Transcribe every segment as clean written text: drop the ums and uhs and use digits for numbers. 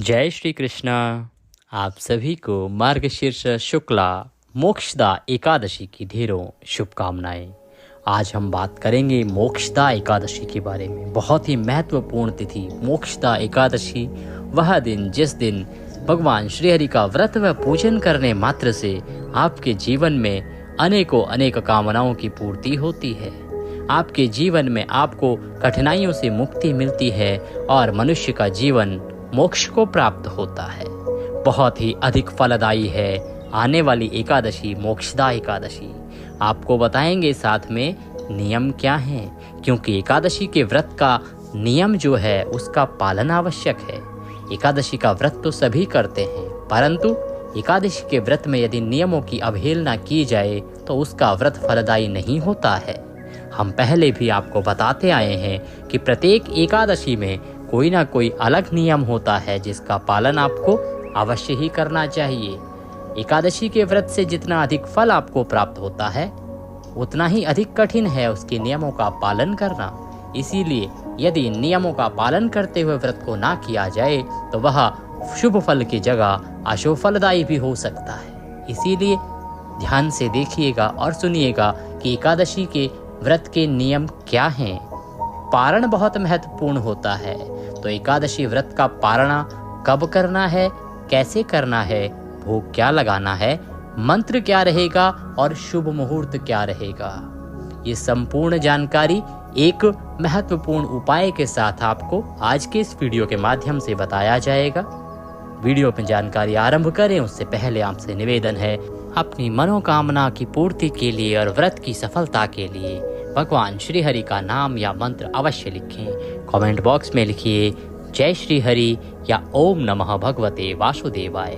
जय श्री कृष्णा। आप सभी को मार्गशीर्ष शुक्ला मोक्षदा एकादशी की ढेरों शुभकामनाएं। आज हम बात करेंगे मोक्षदा एकादशी के बारे में। बहुत ही महत्वपूर्ण तिथि मोक्षदा एकादशी, वह दिन जिस दिन भगवान श्रीहरि का व्रत व पूजन करने मात्र से आपके जीवन में अनेकों अनेक कामनाओं की पूर्ति होती है। आपके जीवन में आपको कठिनाइयों से मुक्ति मिलती है और मनुष्य का जीवन मोक्ष को प्राप्त होता है। बहुत ही अधिक फलदायी है आने वाली एकादशी मोक्षदा एकादशी। आपको बताएंगे साथ में नियम क्या हैं, क्योंकि एकादशी के व्रत का नियम जो है उसका पालन आवश्यक है। एकादशी का व्रत तो सभी करते हैं, परंतु एकादशी के व्रत में यदि नियमों की अवहेलना की जाए तो उसका व्रत फलदायी नहीं होता है। हम पहले भी आपको बताते आए हैं कि प्रत्येक एकादशी में कोई ना कोई अलग नियम होता है जिसका पालन आपको अवश्य ही करना चाहिए। एकादशी के व्रत से जितना अधिक फल आपको प्राप्त होता है उतना ही अधिक कठिन है उसके नियमों का पालन करना। इसीलिए यदि नियमों का पालन करते हुए व्रत को ना किया जाए तो वह शुभ फल की जगह अशुभ फलदायी भी हो सकता है। इसीलिए ध्यान से देखिएगा और सुनिएगा कि एकादशी के व्रत के नियम क्या हैं। पारण बहुत महत्वपूर्ण होता है, तो एकादशी व्रत का पारणा कब करना है, कैसे करना है, भोग क्या लगाना है, मंत्र क्या रहेगा और शुभ मुहूर्त क्या रहेगा, ये संपूर्ण जानकारी एक महत्वपूर्ण उपाय के साथ आपको आज के इस वीडियो के माध्यम से बताया जाएगा। वीडियो में जानकारी आरंभ करें उससे पहले आपसे निवेदन है, अपनी मनोकामना की पूर्ति के लिए और व्रत की सफलता के लिए भगवान श्री हरि का नाम या मंत्र अवश्य लिखें। कमेंट बॉक्स में लिखिए जय श्री हरि या ओम नमः भगवते वासुदेवाय।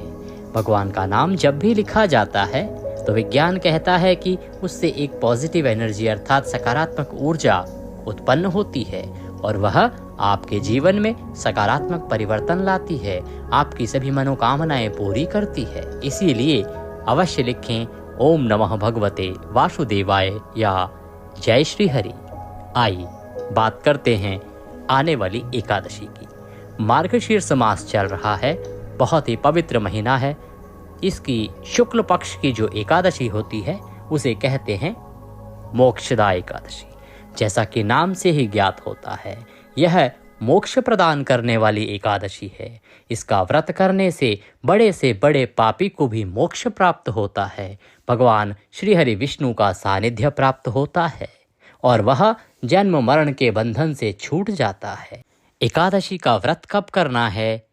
भगवान का नाम जब भी लिखा जाता है तो विज्ञान कहता है कि उससे एक पॉजिटिव एनर्जी अर्थात सकारात्मक ऊर्जा उत्पन्न होती है और वह आपके जीवन में सकारात्मक परिवर्तन लाती है, आपकी सभी मनोकामनाएं पूरी करती है। इसीलिए अवश्य लिखें ओम नमः भगवते वासुदेवाय या जय श्री हरि। आइए बात करते हैं आने वाली एकादशी की। मार्गशीर्ष मास चल रहा है, बहुत ही पवित्र महीना है। इसकी शुक्ल पक्ष की जो एकादशी होती है उसे कहते हैं मोक्षदा एकादशी। जैसा कि नाम से ही ज्ञात होता है, यह मोक्ष प्रदान करने वाली एकादशी है। इसका व्रत करने से बड़े पापी को भी मोक्ष प्राप्त होता है। भगवान श्री हरि विष्णु का सानिध्य प्राप्त होता है और वह जन्म मरण के बंधन से छूट जाता है। एकादशी का व्रत कब करना है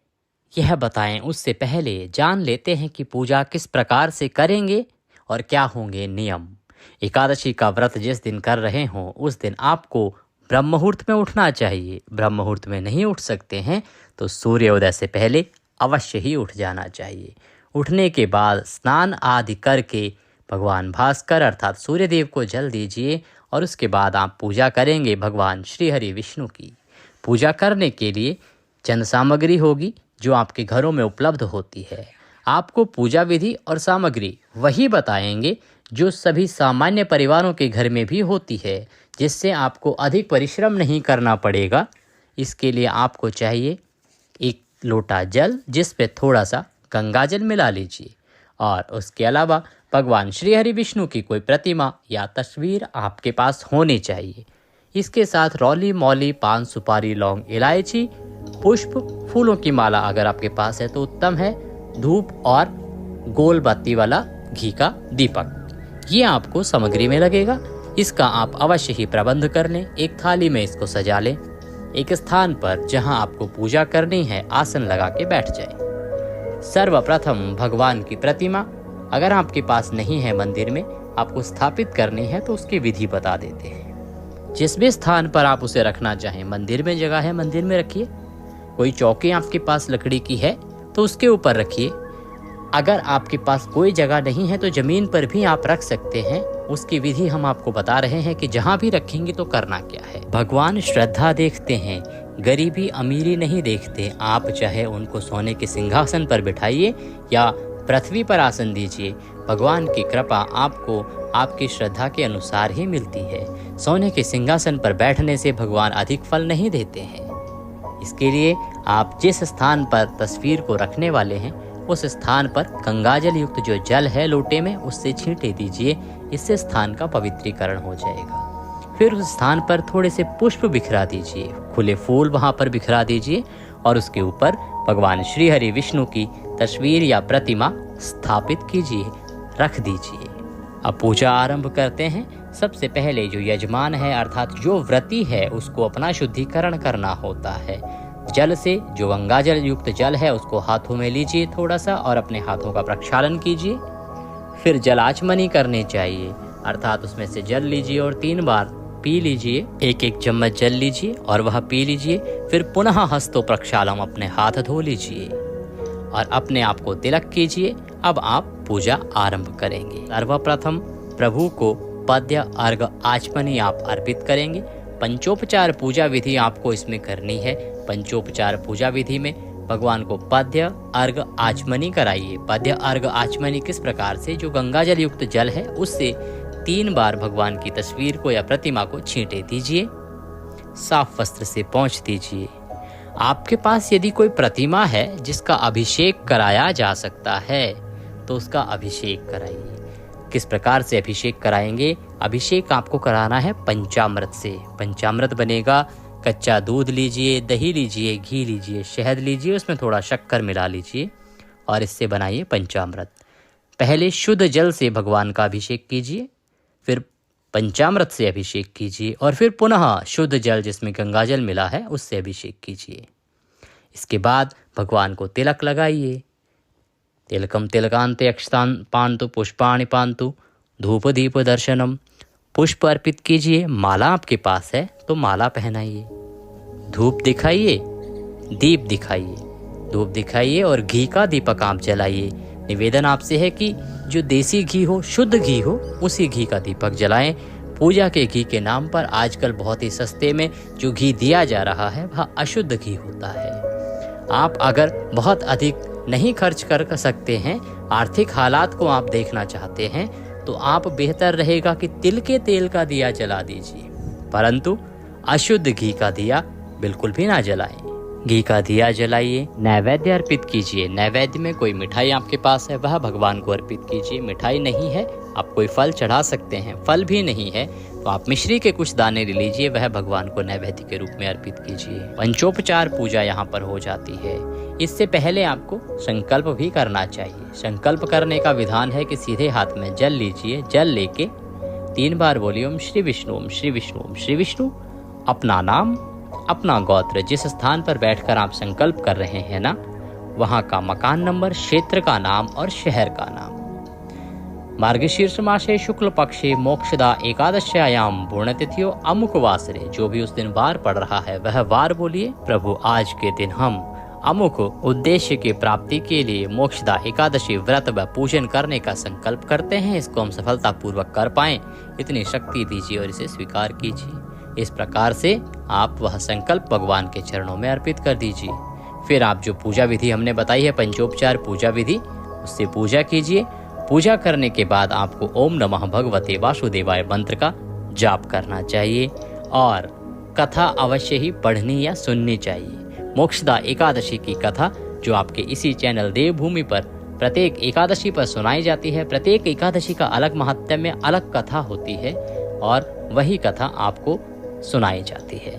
यह बताएं, उससे पहले जान लेते हैं कि पूजा किस प्रकार से करेंगे और क्या होंगे नियम। एकादशी का व्रत जिस दिन कर रहे हों उस दिन आपको ब्रह्म मुहूर्त में उठना चाहिए। ब्रह्म मुहूर्त में नहीं उठ सकते हैं तो सूर्योदय से पहले अवश्य ही उठ जाना चाहिए। उठने के बाद स्नान आदि करके भगवान भास्कर अर्थात सूर्यदेव को जल दीजिए और उसके बाद आप पूजा करेंगे भगवान श्री हरि विष्णु की। पूजा करने के लिए चंद सामग्री होगी जो आपके घरों में उपलब्ध होती है। आपको पूजा विधि और सामग्री वही बताएंगे जो सभी सामान्य परिवारों के घर में भी होती है, जिससे आपको अधिक परिश्रम नहीं करना पड़ेगा। इसके लिए आपको चाहिए एक लोटा जल जिस पे थोड़ा सा गंगा जल मिला लीजिए और उसके अलावा भगवान श्री हरि विष्णु की कोई प्रतिमा या तस्वीर आपके पास होनी चाहिए। इसके साथ रौली मौली पान सुपारी लौंग इलायची पुष्प फूलों की माला अगर आपके पास है तो उत्तम है, धूप और गोल बत्ती वाला घी का दीपक, ये आपको सामग्री में लगेगा। इसका आप अवश्य ही प्रबंध कर लें। एक थाली में इसको सजा लें। एक स्थान पर जहां आपको पूजा करनी है आसन लगा के बैठ जाए। सर्वप्रथम भगवान की प्रतिमा अगर आपके पास नहीं है मंदिर में आपको स्थापित करनी है तो उसकी विधि बता देते हैं। जिस भी स्थान पर आप उसे रखना चाहें, मंदिर में जगह है मंदिर में रखिए, कोई चौकी आपके पास लकड़ी की है तो उसके ऊपर रखिए। अगर आपके पास कोई जगह नहीं है तो जमीन पर भी आप रख सकते हैं। उसकी विधि हम आपको बता रहे हैं कि जहां भी रखेंगे तो करना क्या है। भगवान श्रद्धा देखते हैं, गरीबी अमीरी नहीं देखते। आप चाहे उनको सोने के सिंहासन पर बिठाइए या पृथ्वी पर आसन दीजिए, भगवान की कृपा आपको आपकी श्रद्धा के अनुसार ही मिलती है। सोने के सिंहासन पर बैठने से भगवान अधिक फल नहीं देते हैं। इसके लिए आप जिस स्थान पर तस्वीर को रखने वाले हैं उस स्थान पर गंगाजल युक्त जो जल है लोटे में उससे छींटे दीजिए। इससे स्थान का पवित्रीकरण हो जाएगा। फिर उस स्थान पर थोड़े से पुष्प बिखरा दीजिए, खुले फूल वहाँ पर बिखरा दीजिए और उसके ऊपर भगवान श्री हरि विष्णु की तस्वीर या प्रतिमा स्थापित कीजिए, रख दीजिए। अब पूजा आरंभ करते हैं। सबसे पहले जो यजमान है अर्थात जो व्रती है उसको अपना शुद्धिकरण करना होता है। जल से जो गंगाजल युक्त जल है उसको हाथों में लीजिए थोड़ा सा और अपने हाथों का प्रक्षालन कीजिए। फिर जलाचमनी करनी चाहिए अर्थात उसमें से जल लीजिए और 3 बार पी लीजिए। 1-1 चम्मच जल लीजिए और वह पी लीजिए। फिर पुनः हस्तो प्रक्षालम अपने हाथ धो लीजिए और अपने आप को तिलक कीजिए। अब आप पूजा आरंभ करेंगे। सर्वप्रथम प्रभु को पद्य अर्घ आचमनी आप अर्पित करेंगे। पंचोपचार पूजा विधि आपको इसमें करनी है। पंचोपचार पूजा विधि में भगवान को पद्य अर्घ आचमनी कराइए। पद्य अर्घ आचमनी किस प्रकार से, जो गंगाजल युक्त जल है उससे 3 बार भगवान की तस्वीर को या प्रतिमा को छींटे दीजिए। साफ वस्त्र से पोंछ दीजिए। आपके पास यदि कोई प्रतिमा है जिसका अभिषेक कराया जा सकता है तो उसका अभिषेक कराइए। किस प्रकार से अभिषेक कराएंगे? अभिषेक आपको कराना है पंचामृत से। पंचामृत बनेगा, कच्चा दूध लीजिए, दही लीजिए, घी लीजिए, शहद लीजिए, उसमें थोड़ा शक्कर मिला लीजिए और इससे बनाइए पंचामृत। पहले शुद्ध जल से भगवान का अभिषेक कीजिए, फिर पंचामृत से अभिषेक कीजिए और फिर पुनः शुद्ध जल जिसमें गंगाजल मिला है उससे अभिषेक कीजिए। इसके बाद भगवान को तिलक लगाइए। तिलकम तिलकांते अक्षतान पान्तु पुष्पाणि पान्तु धूप दीप दर्शनम। पुष्प अर्पित कीजिए। माला आपके पास है तो माला पहनाइए। धूप दिखाइए, दीप दिखाइए, धूप दिखाइए और घी का दीपक आप जलाइए। निवेदन आपसे है कि जो देसी घी हो, शुद्ध घी हो, उसी घी का दीपक जलाएं। पूजा के घी के नाम पर आजकल बहुत ही सस्ते में जो घी दिया जा रहा है वह अशुद्ध घी होता है। आप अगर बहुत अधिक नहीं खर्च कर सकते हैं, आर्थिक हालात को आप देखना चाहते हैं, तो आप बेहतर रहेगा कि तिल के तेल का दिया जला दीजिए, परंतु अशुद्ध घी का दिया बिल्कुल भी ना जलाएं। घी का दिया जलाइए। नैवेद्य अर्पित कीजिए। नैवेद्य में कोई मिठाई आपके पास है वह भगवान को अर्पित कीजिए। मिठाई नहीं है आप कोई फल चढ़ा सकते हैं। फल भी नहीं है तो आप मिश्री के कुछ दाने ले लीजिए, वह भगवान को नैवेद्य के रूप में अर्पित कीजिए। पंचोपचार पूजा यहाँ पर हो जाती है। इससे पहले आपको संकल्प भी करना चाहिए। संकल्प करने का विधान है कि सीधे हाथ में जल लीजिए। जल लेके 3 बार बोलिए ओम श्री विष्णु, ओम श्री विष्णु, ओम श्री विष्णु। अपना नाम, अपना गोत्र, जिस स्थान पर बैठकर आप संकल्प कर रहे हैं ना, वहाँ का मकान नंबर, क्षेत्र का नाम और शहर का नाम। मार्गशीर्ष मासे शुक्ल पक्षे मोक्षदा एकादश्यायाम पूर्णतिथियो अमुक वासरे, जो भी उस दिन वार पड़ रहा है वह वार बोलिए। प्रभु आज के दिन हम अमुक उद्देश्य की प्राप्ति के लिए मोक्षदा एकादशी व्रत व पूजन करने का संकल्प करते हैं। इसको हम सफलता पूर्वक कर पाएं, इतनी शक्ति दीजिए और इसे स्वीकार कीजिए। इस प्रकार से आप वह संकल्प भगवान के चरणों में अर्पित कर दीजिए। फिर आप जो पूजा विधि हमने बताई है, पंचोपचार पूजा विधि, उससे पूजा कीजिए। पूजा करने के बाद आपको ओम नमः भगवते वासुदेवाय मंत्र का जाप करना चाहिए और कथा अवश्य ही पढ़नी या सुननी चाहिए। मोक्षदा एकादशी की कथा जो आपके इसी चैनल देवभूमि पर प्रत्येक एकादशी पर सुनाई जाती है। प्रत्येक एकादशी का अलग महात्म्य, अलग कथा होती है और वही कथा आपको सुनाई जाती है।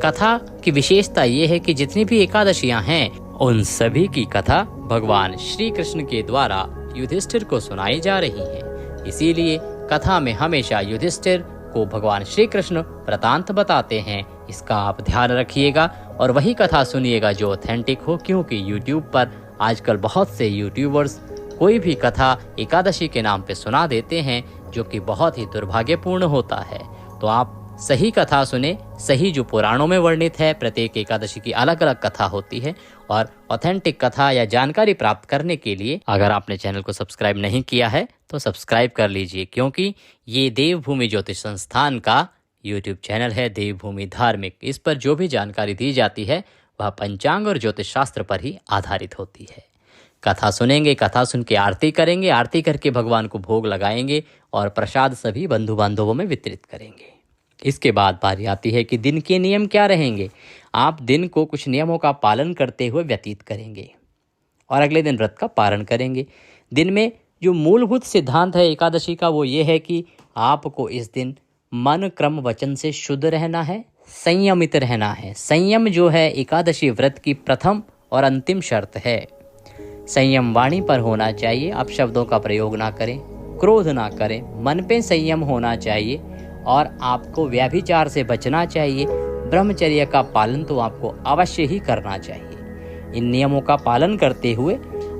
कथा की विशेषता ये है कि जितनी भी एकादशियां हैं उन सभी की कथा भगवान श्री कृष्ण के द्वारा युधिष्ठिर को सुनाई जा रही है। इसीलिए कथा में हमेशा युधिष्ठिर को भगवान श्री कृष्ण वृतांत बताते हैं। इसका आप ध्यान रखिएगा और वही कथा सुनिएगा जो ऑथेंटिक हो, क्योंकि YouTube पर आजकल बहुत से यूट्यूबर्स कोई भी कथा एकादशी के नाम पे सुना देते हैं जो कि बहुत ही दुर्भाग्यपूर्ण होता है। तो आप सही कथा सुने। सही जो पुराणों में वर्णित है, प्रत्येक एकादशी की अलग अलग कथा होती है और ऑथेंटिक कथा या जानकारी प्राप्त करने के लिए अगर आपने चैनल को सब्सक्राइब नहीं किया है तो सब्सक्राइब कर लीजिए, क्योंकि ये देवभूमि ज्योतिष संस्थान का यूट्यूब चैनल है, देवभूमि धार्मिक। इस पर जो भी जानकारी दी जाती है वह पंचांग और ज्योतिष शास्त्र पर ही आधारित होती है। कथा सुनेंगे, कथा सुन के आरती करेंगे, आरती करके भगवान को भोग लगाएंगे और प्रसाद सभी बंधु बांधवों में वितरित करेंगे। इसके बाद बारी आती है कि दिन के नियम क्या रहेंगे। आप दिन को कुछ नियमों का पालन करते हुए व्यतीत करेंगे और अगले दिन व्रत का पारण करेंगे। दिन में जो मूलभूत सिद्धांत है एकादशी का वो ये है कि आपको इस दिन मन क्रम वचन से शुद्ध रहना है, संयमित रहना है। संयम जो है एकादशी व्रत की प्रथम और अंतिम शर्त है। संयम वाणी पर होना चाहिए, आप शब्दों का प्रयोग ना करें, क्रोध ना करें, मन पे संयम होना चाहिए और आपको व्यभिचार से बचना चाहिए। ब्रह्मचर्य का पालन तो आपको अवश्य ही करना चाहिए। इन नियमों का पालन करते हुए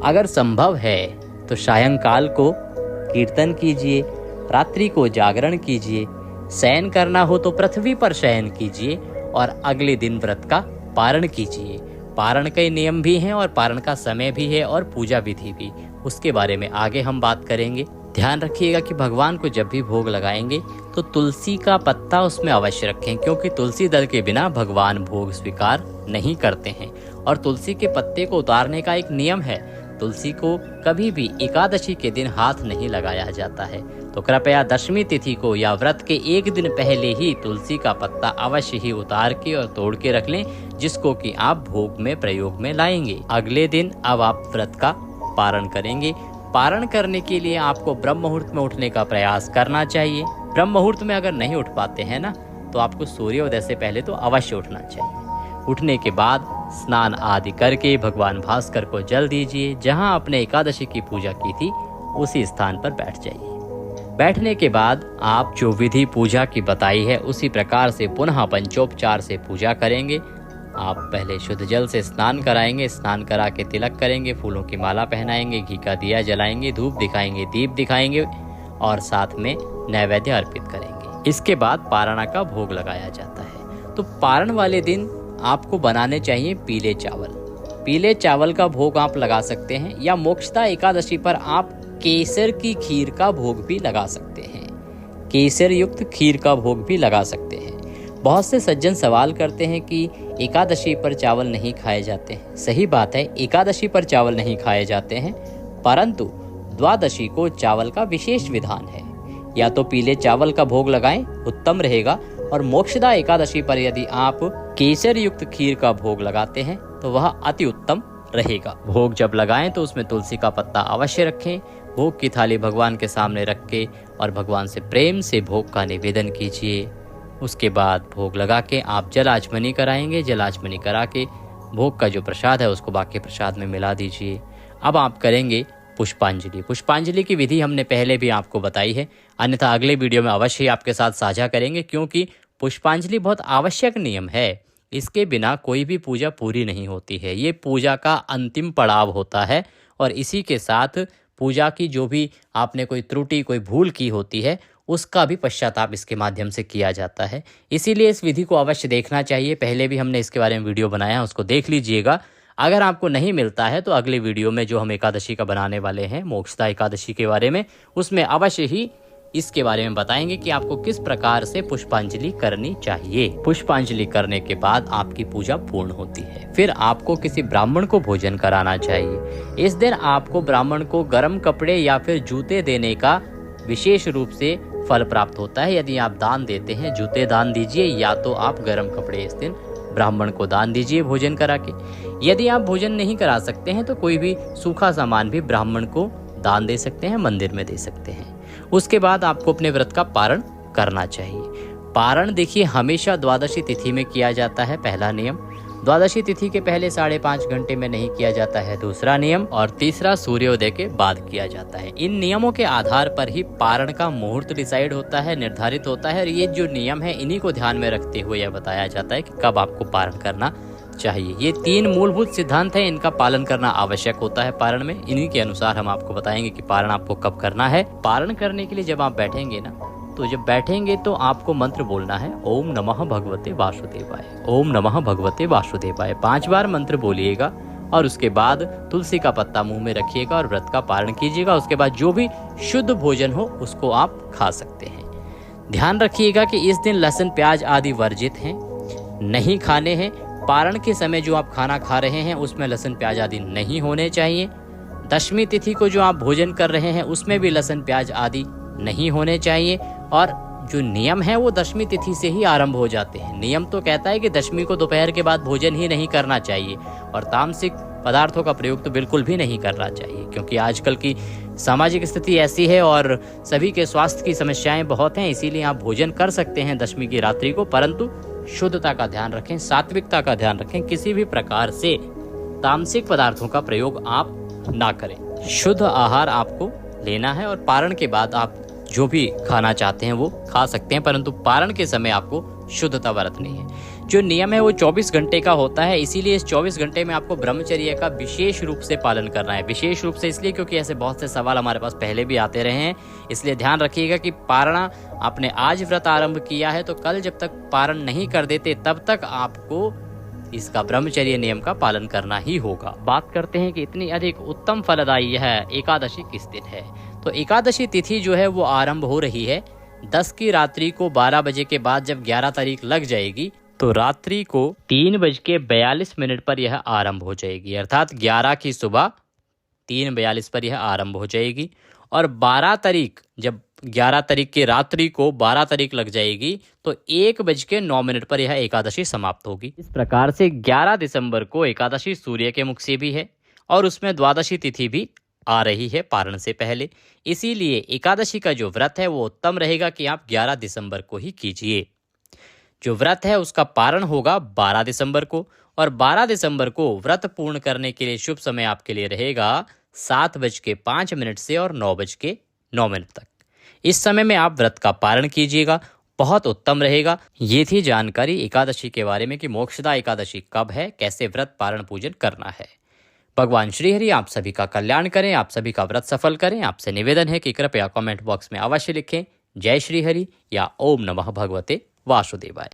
अगर संभव है तो सायंकाल को कीर्तन कीजिए, रात्रि को जागरण कीजिए, शयन करना हो तो पृथ्वी पर शयन कीजिए और अगले दिन व्रत का पारण कीजिए। पारण के नियम भी हैं और पारण का समय भी है और पूजा विधि भी, उसके बारे में आगे हम बात करेंगे। ध्यान रखिएगा कि भगवान को जब भी भोग लगाएंगे तो तुलसी का पत्ता उसमें अवश्य रखें, क्योंकि तुलसी दल के बिना भगवान भोग स्वीकार नहीं करते हैं। और तुलसी के पत्ते को उतारने का एक नियम है, तुलसी को कभी भी एकादशी के दिन हाथ नहीं लगाया जाता है। तो कृपया दशमी तिथि को या व्रत के एक दिन पहले ही तुलसी का पत्ता अवश्य ही उतार के और तोड़ के रख लें, जिसको कि आप भोग में प्रयोग में लाएंगे। अगले दिन अब आप व्रत का पारण करेंगे। पारण करने के लिए आपको ब्रह्म मुहूर्त में उठने का प्रयास करना चाहिए। ब्रह्म मुहूर्त में अगर नहीं उठ पाते हैं ना, तो आपको सूर्योदय से पहले तो अवश्य उठना चाहिए। उठने के बाद स्नान आदि करके भगवान भास्कर को जल दीजिए। जहां आपने एकादशी की पूजा की थी उसी स्थान पर बैठ जाइए। बैठने के बाद आप जो विधि पूजा की बताई है उसी प्रकार से पुनः पंचोपचार से पूजा करेंगे। आप पहले शुद्ध जल से स्नान कराएंगे, स्नान करा के तिलक करेंगे, फूलों की माला पहनाएंगे, घी का दिया जलाएंगे, धूप दिखाएंगे, दीप दिखाएंगे और साथ में नैवेद्य अर्पित करेंगे। इसके बाद पारणा का भोग लगाया जाता है। तो पारण वाले दिन आपको बनाने चाहिए पीले चावल। पीले चावल का भोग आप लगा सकते हैं या मोक्षदा एकादशी पर आप केसर की खीर का भोग भी लगा सकते हैं। केसर युक्त खीर का भोग भी लगा सकते हैं। बहुत से सज्जन सवाल करते हैं कि एकादशी पर चावल नहीं खाए जाते हैं। सही बात है, एकादशी पर चावल नहीं खाए जाते हैं, परंतु द्वादशी को चावल का विशेष विधान है। या तो पीले चावल का भोग लगाएं, उत्तम रहेगा। और मोक्षदा एकादशी पर यदि आप केसर युक्त खीर का भोग लगाते हैं तो वह अति उत्तम रहेगा। भोग जब लगाएं तो उसमें तुलसी का पत्ता अवश्य रखें। भोग की थाली भगवान के सामने रख के और भगवान से प्रेम से भोग का निवेदन कीजिए। उसके बाद भोग लगा के आप जल आचमनी कराएंगे। जल आचमनी करा के भोग का जो प्रसाद है उसको बाकी प्रसाद में मिला दीजिए। अब आप करेंगे पुष्पांजलि। पुष्पांजलि की विधि हमने पहले भी आपको बताई है, अन्यथा अगले वीडियो में अवश्य ही आपके साथ साझा करेंगे, क्योंकि पुष्पांजलि बहुत आवश्यक नियम है। इसके बिना कोई भी पूजा पूरी नहीं होती है। ये पूजा का अंतिम पड़ाव होता है और इसी के साथ पूजा की जो भी आपने कोई त्रुटि, कोई भूल की होती है, उसका भी पश्चाताप इसके माध्यम से किया जाता है। इसीलिए इस विधि को अवश्य देखना चाहिए। पहले भी हमने इसके बारे में वीडियो बनाया है, उसको देख लीजिएगा। अगर आपको नहीं मिलता है तो अगले वीडियो में जो हम एकादशी का बनाने वाले हैं, मोक्षदा एकादशी के बारे में, उसमें अवश्य ही इसके बारे में बताएंगे कि आपको किस प्रकार से पुष्पांजलि करनी चाहिए। पुष्पांजलि करने के बाद आपकी पूजा पूर्ण होती है। फिर आपको किसी ब्राह्मण को भोजन कराना चाहिए। इस दिन आपको ब्राह्मण को गर्म कपड़े या फिर जूते देने का विशेष रूप से फल प्राप्त होता है। यदि आप दान देते हैं, जूते दान दीजिए या तो आप गर्म कपड़े इस दिन ब्राह्मण को दान दीजिए भोजन करा के। यदि आप भोजन नहीं करा सकते हैं तो कोई भी सूखा सामान भी ब्राह्मण को दान दे सकते हैं, मंदिर में दे सकते हैं। उसके बाद आपको अपने व्रत का पारण करना चाहिए। पारण देखिए हमेशा द्वादशी तिथि में किया जाता है, पहला नियम। द्वादशी तिथि के पहले 5.5 घंटे में नहीं किया जाता है, दूसरा नियम। और तीसरा सूर्योदय के बाद किया जाता है। इन नियमों के आधार पर ही पारण का मुहूर्त डिसाइड होता है, निर्धारित होता है। और ये जो नियम है इन्हीं को ध्यान में रखते हुए यह बताया जाता है कि कब आपको पारण करना चाहिए। ये 3 मूलभूत सिद्धांत हैं, इनका पालन करना आवश्यक होता है पारण में। इन्हीं के अनुसार हम आपको बताएंगे कि पारण आपको कब करना है। पारण करने के लिए जब आप बैठेंगे ना, तो जब बैठेंगे तो आपको मंत्र बोलना है, ओम नमः भगवते वासुदेवाय, ओम नमः भगवते वासुदेवाय। 5 बार मंत्र बोलिएगा और उसके बाद तुलसी का पत्ता मुंह में रखिएगा और व्रत का पारण कीजिएगा। उसके बाद जो भी शुद्ध भोजन हो उसको आप खा सकते हैं। ध्यान रखिएगा कि इस दिन लहसुन प्याज आदि वर्जित हैं, नहीं खाने हैं। पारण के समय जो आप खाना खा रहे हैं उसमें लहसुन प्याज आदि नहीं होने चाहिए। दशमी तिथि को जो आप भोजन कर रहे हैं उसमें भी लहसुन प्याज आदि नहीं होने चाहिए। और जो नियम है वो दशमी तिथि से ही आरंभ हो जाते हैं। नियम तो कहता है कि दशमी को दोपहर के बाद भोजन ही नहीं करना चाहिए और तामसिक पदार्थों का प्रयोग तो बिल्कुल भी नहीं करना चाहिए, क्योंकि आजकल की सामाजिक स्थिति ऐसी है और सभी के स्वास्थ्य की समस्याएं बहुत हैं। इसीलिए आप भोजन कर सकते हैं दशमी की रात्रि को, परंतु शुद्धता का ध्यान रखें, सात्विकता का ध्यान रखें। किसी भी प्रकार से तामसिक पदार्थों का प्रयोग आप ना करें। शुद्ध आहार आपको लेना है और पारण के बाद आप जो भी खाना चाहते हैं वो खा सकते हैं, परंतु पारण के समय आपको शुद्धता बरतनी है। जो नियम है वो 24 घंटे का होता है, इसीलिए इस 24 घंटे में आपको ब्रह्मचर्य का विशेष रूप से पालन करना है। विशेष रूप से इसलिए क्योंकि ऐसे बहुत से सवाल हमारे पास पहले भी आते रहे हैं, इसलिए ध्यान रखिएगा कि पारणा आपने आज व्रत आरंभ किया है तो कल जब तक पारण नहीं कर देते तब तक आपको इसका ब्रह्मचर्य नियम का पालन करना ही होगा। बात करते हैं कि इतनी अधिक उत्तम फलदायी यह एकादशी किस दिन है। तो एकादशी तिथि जो है वो आरंभ हो रही है 10 की रात्रि को 12 बजे के बाद। जब 11 तारीख लग जाएगी तो रात्रि को 3:42 पर यह आरंभ हो जाएगी, अर्थात 11 की सुबह 3:42 पर यह आरंभ हो जाएगी और 12 तारीख, जब 11 तारीख की रात्रि को 12 तारीख लग जाएगी तो 1:09 पर यह एकादशी समाप्त होगी। इस प्रकार से 11 दिसंबर को एकादशी सूर्य के मुख से भी है और उसमें द्वादशी तिथि भी आ रही है पारण से पहले। इसीलिए एकादशी का जो व्रत है वो उत्तम रहेगा कि आप 11 दिसंबर को ही कीजिए। जो व्रत है उसका पारण होगा 12 दिसंबर को और 12 दिसंबर को व्रत पूर्ण करने के लिए शुभ समय आपके लिए रहेगा 7:05 से और 9:09 तक। इस समय में आप व्रत का पारण कीजिएगा, बहुत उत्तम रहेगा। ये थी जानकारी एकादशी के बारे में कि मोक्षदा एकादशी कब है, कैसे व्रत पारण पूजन करना है। भगवान श्रीहरि आप सभी का कल्याण करें, आप सभी का व्रत सफल करें। आपसे निवेदन है कि कृपया कमेंट बॉक्स में अवश्य लिखें जय श्रीहरि या ओम नमः भगवते वासुदेवाय।